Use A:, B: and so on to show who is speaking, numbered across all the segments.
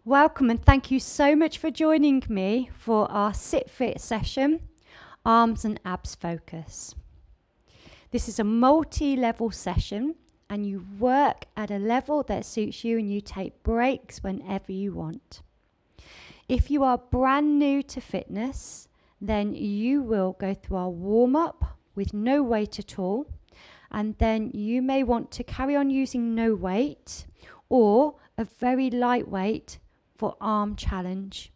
A: Welcome and thank you so much for joining me for our Sit Fit session, Arms and Abs Focus. This is a multi-level session and you work at a level that suits you and you take breaks whenever you want. If you are brand new to fitness, then you will go through our warm-up with no weight at all, and then you may want to carry on using no weight or a very lightweight for arm challenge.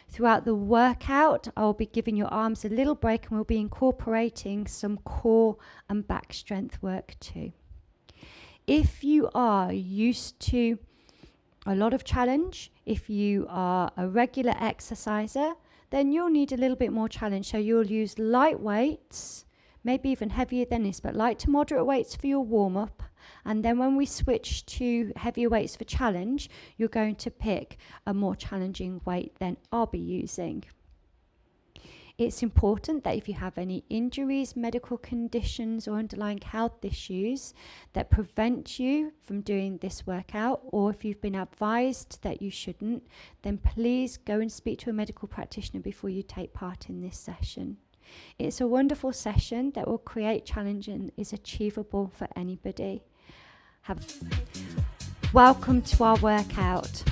A: Throughout the workout, I'll be giving your arms a little break and we'll be incorporating some core and back strength work too. If you are used to a lot of challenge, if you are a regular exerciser, then you'll need a little bit more challenge. So you'll use light weights, maybe even heavier than this, but light to moderate weights for your warm-up. And then when we switch to heavier weights for challenge, you're going to pick a more challenging weight than I'll be using. It's important that if you have any injuries, medical conditions or underlying health issues that prevent you from doing this workout, or if you've been advised that you shouldn't, then please go and speak to a medical practitioner before you take part in this session. It's a wonderful session that will create challenge and is achievable for anybody. Welcome to our workout.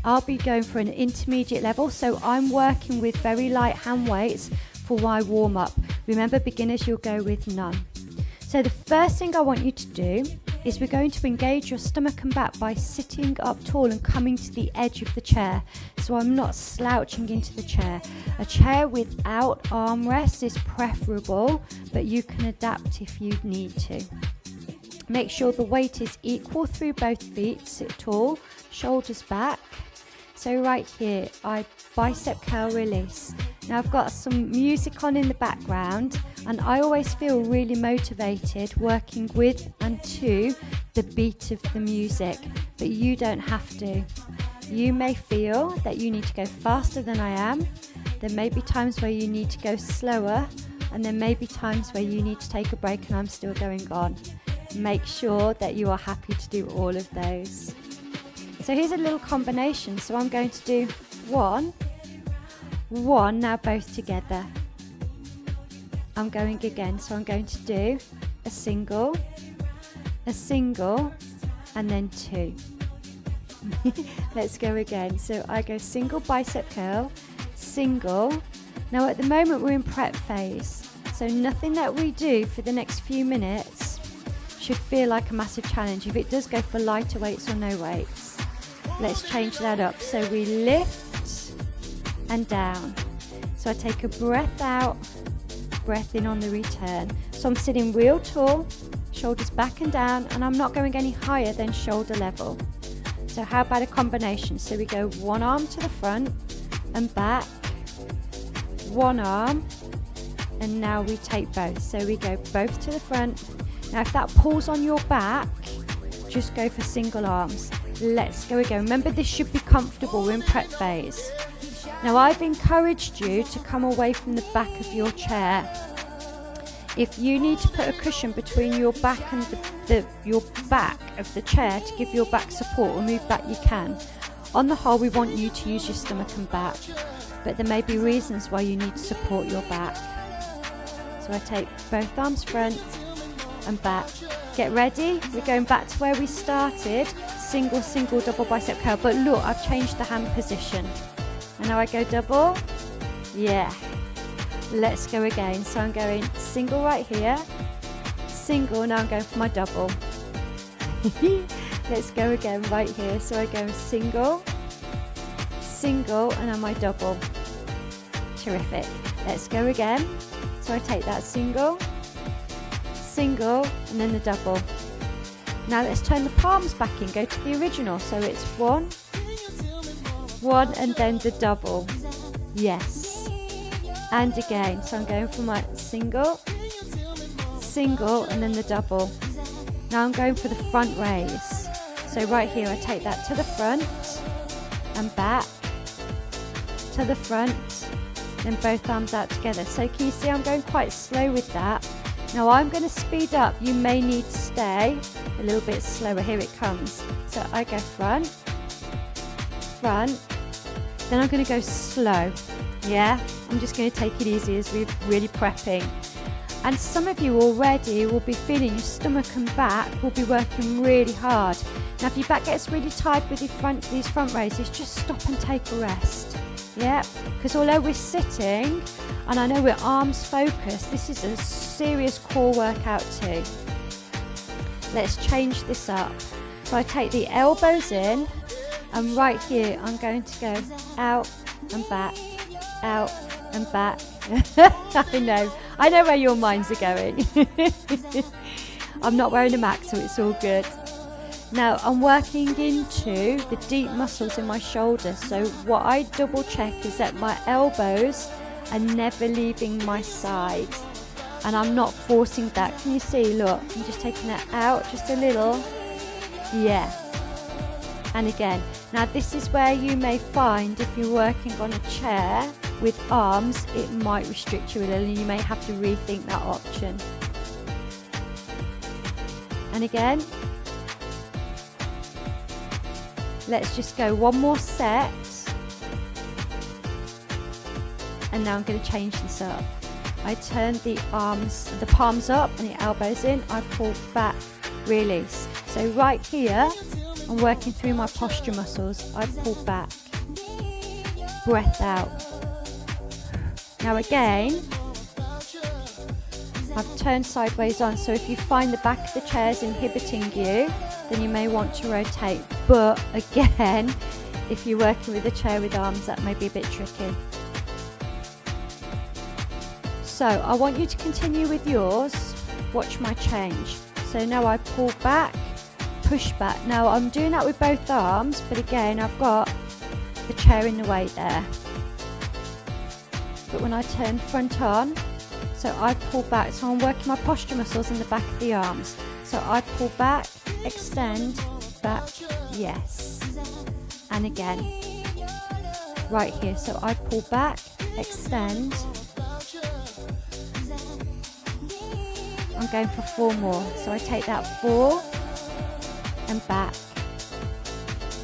A: I'll be going for an intermediate level, so I'm working with very light hand weights for my warm-up. Remember, beginners, you'll go with none. So the first thing I want you to do is we're going to engage your stomach and back by sitting up tall and coming to the edge of the chair. So I'm not slouching into the chair. A chair without armrests is preferable, but you can adapt if you need to. Make sure the weight is equal through both feet. Sit tall, shoulders back. So right here, I bicep curl release. Now I've got some music on in the background and I always feel really motivated working with and to the beat of the music, but you don't have to. You may feel that you need to go faster than I am. There may be times where you need to go slower, and there may be times where you need to take a break and I'm still going on. Make sure that you are happy to do all of those. So here's a little combination. So I'm going to do one, now both together. I'm going again. So I'm going to do a single, and then two. Let's go again. So I go single bicep curl, single. Now at the moment we're in prep phase. So nothing that we do for the next few minutes should feel like a massive challenge. If it does go for lighter weights or no weights, let's change that up. So we lift and down. So I take a breath out, breath in on the return. So I'm sitting real tall, shoulders back and down, and I'm not going any higher than shoulder level. So how about a combination? So we go one arm to the front and back, one arm, and now we take both. So we go both to the front. Now if that pulls on your back, just go for single arms. Let's go again. Remember, this should be comfortable. We're in prep phase. Now I've encouraged you to come away from the back of your chair. If you need to put a cushion between your back and your back of the chair to give your back support or move back, you can. On the whole, we want you to use your stomach and back, but there may be reasons why you need to support your back. So I take both arms front and back. Get ready, we're going back to where we started. Single, double bicep curl. But look, I've changed the hand position. And now I go double. Yeah. Let's go again. So I'm going single right here. Single, now I'm going for my double. Let's go again right here. So I go single, and then my double. Terrific. Let's go again. So I take that single, and then the double. Now let's turn the palms back in, go to the original. So it's one, and then the double. Yes. And again. So I'm going for my single, and then the double. Now I'm going for the front raise. So right here, I take that to the front and back, to the front, then both arms out together. So can you see I'm going quite slow with that? Now I'm going to speed up. You may need to stay a little bit slower. Here it comes. So I go front, front. Then I'm going to go slow. Yeah, I'm just going to take it easy as we're really prepping. And some of you already will be feeling your stomach and back will be working really hard. Now if your back gets really tired with these front raises, just stop and take a rest. Yeah, because although we're sitting, and I know we're arms focused, this is a serious core workout too. Let's change this up. So I take the elbows in, and right here I'm going to go out and back, out and back. I know where your minds are going. I'm not wearing a Mac, so it's all good. Now I'm working into the deep muscles in my shoulders. So what I double check is that my elbows are never leaving my side. And I'm not forcing that. Can you see? Look, I'm just taking that out just a little. Yeah. And again. Now this is where you may find if you're working on a chair with arms, it might restrict you a little and you may have to rethink that option. And again. Let's just go one more set. And now I'm going to change this up. I turn the palms up and the elbows in. I pull back, release. So right here, I'm working through my posture muscles. I pull back, breath out. Now again, I've turned sideways on. So if you find the back of the chair is inhibiting you, then you may want to rotate. But again, if you're working with a chair with arms, that may be a bit tricky. So I want you to continue with yours. Watch my change. So now I pull back, push back. Now I'm doing that with both arms, but again, I've got the chair in the way there. But when I turn front on, so I pull back. So I'm working my posture muscles in the back of the arms. So I pull back, extend, back, yes. And again, right here. So I pull back, extend. I'm going for 4 more. So I take that 4 and back.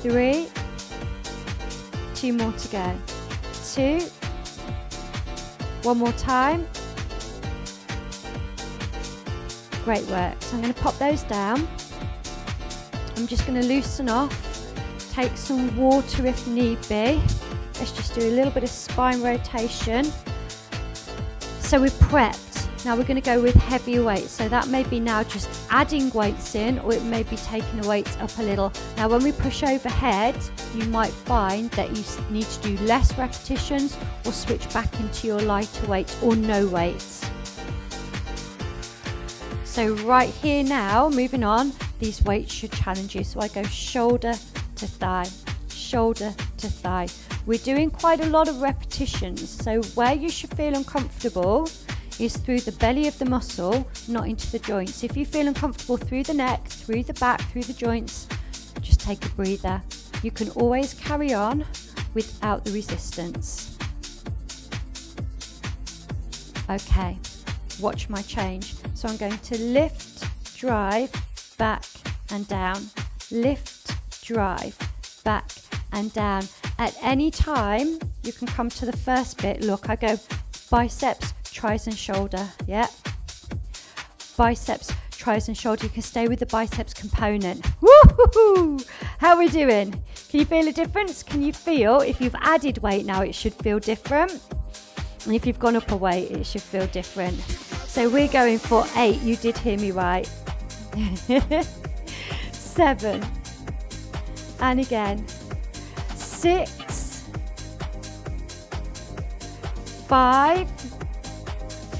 A: 3, 2 more to go. 2, 1 more time. Great work. So I'm going to pop those down. I'm just going to loosen off, take some water if need be. Let's just do a little bit of spine rotation. So we're prepped. Now we're going to go with heavier weights. So that may be now just adding weights in, or it may be taking the weights up a little. Now when we push overhead, you might find that you need to do less repetitions or switch back into your lighter weights or no weights. So right here now, moving on, these weights should challenge you. So I go shoulder to thigh, shoulder to thigh. We're doing quite a lot of repetitions. So where you should feel uncomfortable is through the belly of the muscle, not into the joints. If you feel uncomfortable through the neck, through the back, through the joints, just take a breather. You can always carry on without the resistance. Okay, watch my change. So I'm going to lift, drive, back and down. Lift, drive, back and down. At any time, you can come to the first bit. Look, I go biceps, tris and shoulder. Yeah. Biceps, tris and shoulder. You can stay with the biceps component. Woohoo! How are we doing? Can you feel a difference? Can you feel if you've added weight now, it should feel different? And if you've gone up a weight, it should feel different. So we're going for 8. You did hear me right. 7. And again. 6. 5.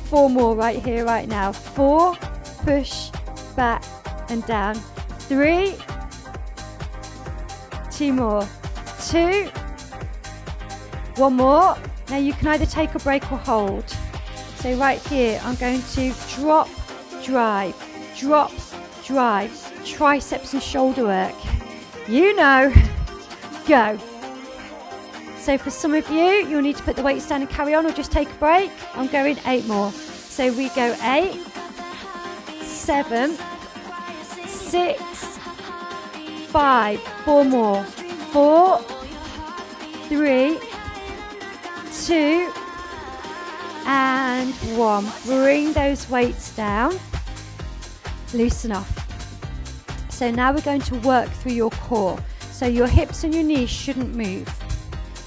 A: 4 more right here, right now. 4. Push, back and down. 3. 2 more. 2. 1 more. Now you can either take a break or hold. So right here, I'm going to drop, drive, drop, drive, triceps and shoulder work. You know, go. So for some of you, you'll need to put the weights down and carry on or just take a break. I'm going 8 more. So we go 8, 7, 6, 5, 4 more. 4, 3, 2, and 1. Bring those weights down. Loosen off. So now we're going to work through your core. So your hips and your knees shouldn't move.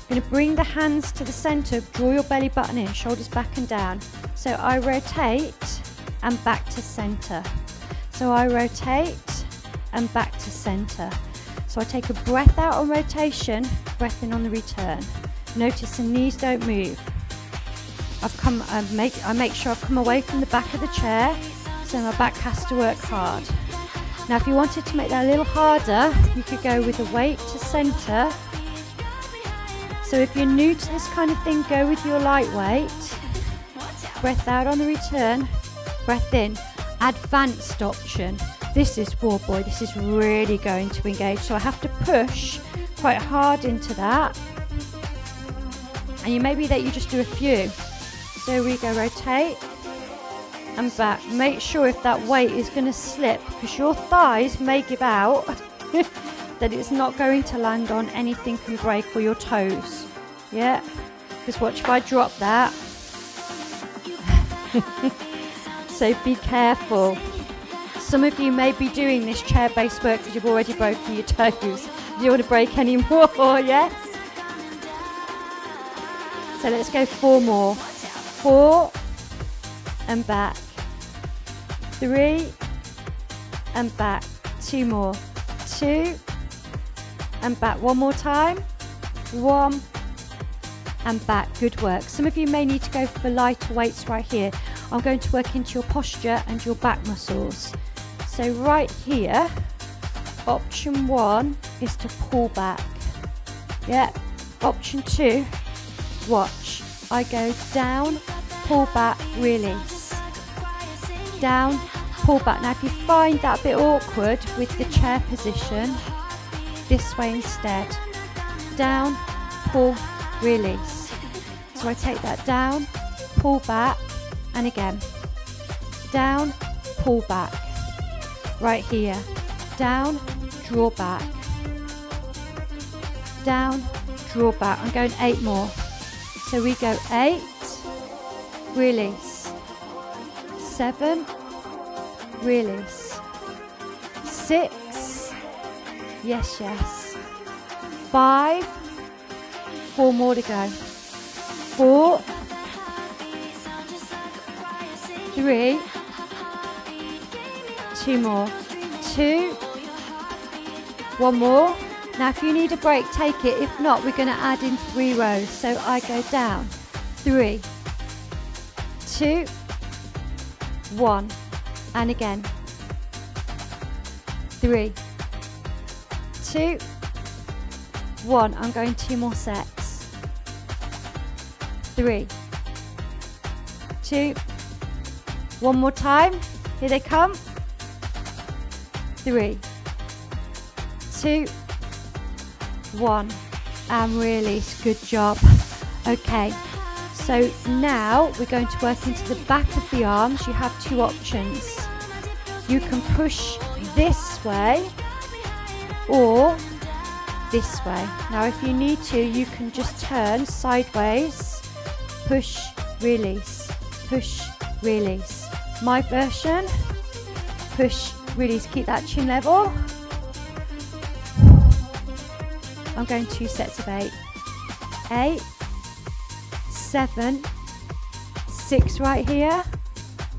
A: You're going to bring the hands to the center, draw your belly button in, shoulders back and down. So I rotate and back to center. So I rotate and back to center. So I take a breath out on rotation, breath in on the return. Notice the knees don't move. I make sure I've come away from the back of the chair, so my back has to work hard. Now if you wanted to make that a little harder, you could go with the weight to center. So if you're new to this kind of thing, go with your lightweight. Breath out on the return, breath in. Advanced option. This is, oh boy, this is really going to engage. So I have to push quite hard into that. And you maybe that you just do a few. So we go rotate and back. Make sure if that weight is going to slip, because your thighs may give out, that it's not going to land on anything and break, or your toes. Yeah, because watch if I drop that. So be careful. Some of you may be doing this chair-based work because you've already broken your toes. You don't want to break any more, yes? So let's go 4 more. 4 and back. 3 and back. 2 more. 2 and back. 1 more time. 1 and back. Good work. Some of you may need to go for lighter weights right here. I'm going to work into your posture and your back muscles. So right here, option 1 is to pull back. Yeah. Option 2, watch. I go down, pull back, release. Down, pull back. Now if you find that a bit awkward with the chair position, this way instead. Down, pull, release. So I take that down, pull back, and again. Down, pull back. Right here. Down, draw back. Down, draw back. I'm going 8 more. So we go 8, release. 7, release. 6, yes, yes. 5, 4 more to go. 4, 3, 2 more. 2, 1 more. Now if you need a break, take it. If not, we're going to add in 3 rows. So I go down, 3, 2, 1, and again. 3, 2, 1. I'm going 2 more sets. 3, 2, 1 more time. Here they come. 3, 2, 1, and release. Good job. Okay, so now we're going to work into the back of the arms. You have 2 options. You can push this way or this way. Now if you need to, you can just turn sideways, push, release, push, release. My version, push, release. Keep that chin level. I'm going 2 sets of 8. 8, 7, 6 right here.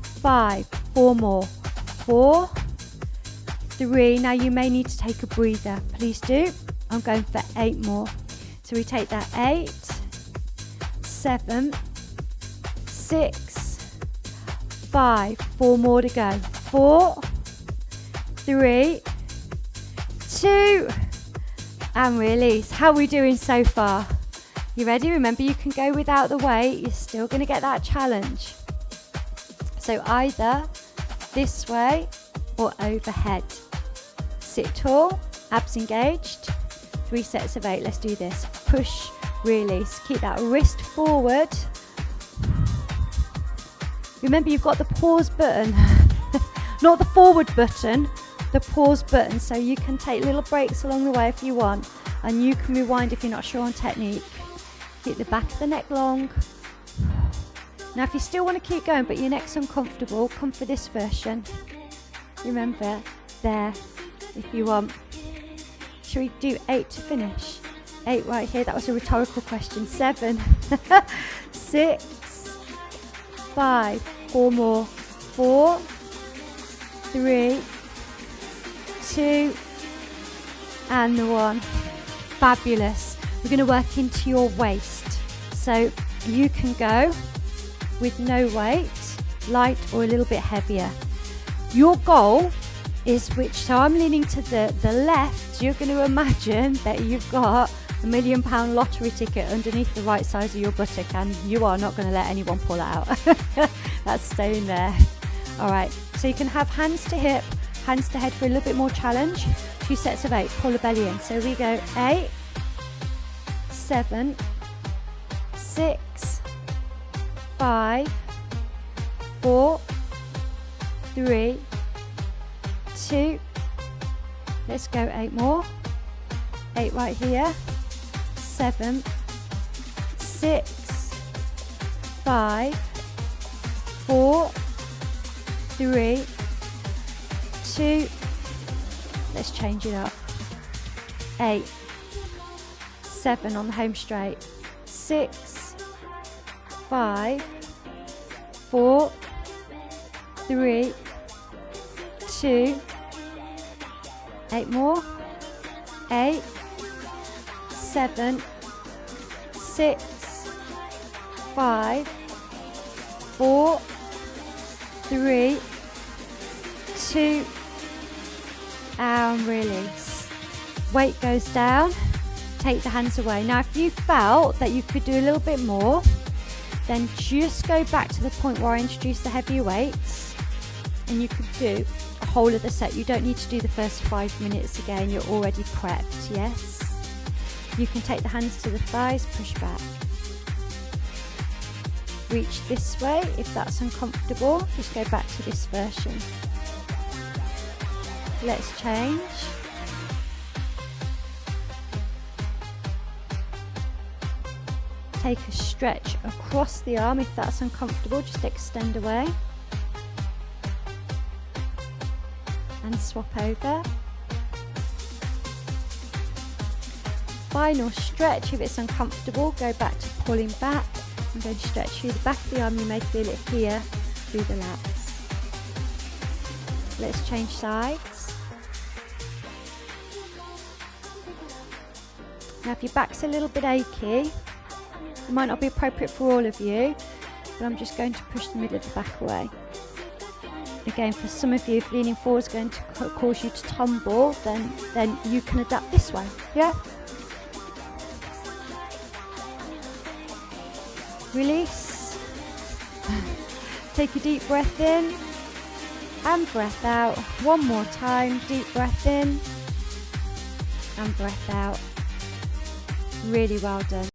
A: 5, 4 more. 4, 3. Now you may need to take a breather. Please do. I'm going for 8 more. So we take that 8, 7, 6, 5. 4 more to go. 4, 3, 2, and release. How are we doing so far? You ready? Remember, you can go without the weight. You're still going to get that challenge. So either this way or overhead. Sit tall, abs engaged. 3 sets of 8. Let's do this. Push, release. Keep that wrist forward. Remember, you've got the pause button. Not the forward button, the pause button. So you can take little breaks along the way if you want. And you can rewind if you're not sure on technique. Keep the back of the neck long. Now if you still want to keep going but your neck's uncomfortable, come for this version. Remember, there, if you want. Shall we do 8 to finish? 8 right here, that was a rhetorical question. 7, 6, 5, 4 more, 4, 3, 2, and the 1. Fabulous. We're going to work into your waist. So you can go with no weight, light or a little bit heavier. Your goal is so I'm leaning to the left. You're going to imagine that you've got a £1 million lottery ticket underneath the right size of your buttock, and you are not going to let anyone pull it out. That's staying there. All right, so you can have hands to hip, hands to head for a little bit more challenge. 2 sets of 8, pull the belly in. So we go 8, 7, 6, 5, 4, 3, 2. Let's go 8 more. 8 right here. 7, 6, 5, 4, 3, 2. Let's change it up. 8, 7 on the home straight. 6, 5, 4, 3, 2. 8 more. 8, 7, 6, 5, 4, 3, 2, and release. Weight goes down. Take the hands away. Now if you felt that you could do a little bit more, then just go back to the point where I introduced the heavier weights, and you could do a whole of the set. You don't need to do the first 5 minutes again. You're already prepped. Yes, you can take the hands to the thighs, push back, reach this way. If that's uncomfortable, just go back to this version. Let's change. Take a stretch across the arm. If that's uncomfortable, just extend away and swap over. Final stretch. If it's uncomfortable, go back to pulling back. I'm going to stretch through the back of the arm. You may feel it here through the lats. Let's change sides. Now if your back's a little bit achy, it might not be appropriate for all of you, but I'm just going to push the middle of the back away. Again, for some of you, if leaning forward is going to cause you to tumble, then you can adapt this way. Yeah? Release. Take a deep breath in and breath out. One more time. Deep breath in and breath out. Really well done.